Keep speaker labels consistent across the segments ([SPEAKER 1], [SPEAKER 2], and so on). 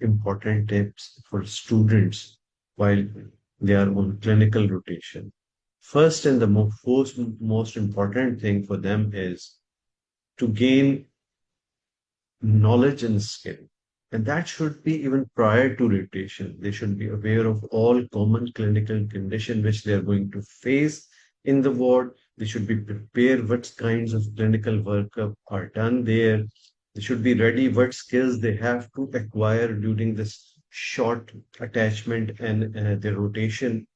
[SPEAKER 1] important tips for students while they are on clinical rotation. First and the most important thing for them is to gain knowledge and skill. And that should be even prior to rotation. They should be aware of all common clinical condition which they are going to face in the ward. They should be prepared what kinds of clinical workup are done there. They should be ready what skills they have to acquire during this short attachment and their rotation.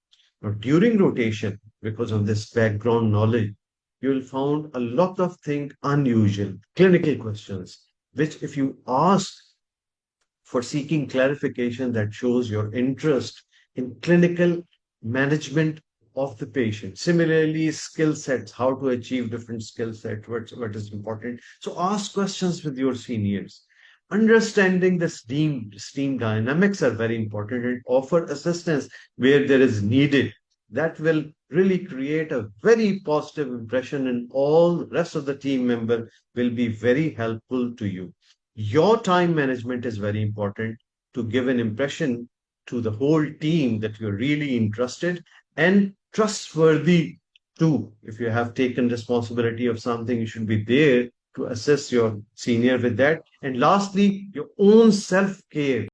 [SPEAKER 1] Now, during rotation, because of this background knowledge, you will find a lot of things unusual, clinical questions, which if you ask for seeking clarification, that shows your interest in clinical management of the patient. Similarly, skill sets, how to achieve different skill sets, what is important. So ask questions with your seniors. Understanding the steam dynamics are very important and offer assistance where there is needed. That will really create a very positive impression, and all the rest of the team member will be very helpful to you. Your time management is very important to give an impression to the whole team that you're really interested and trustworthy too. If you have taken responsibility of something, you should be there to assist your senior with that. And lastly, your own self care.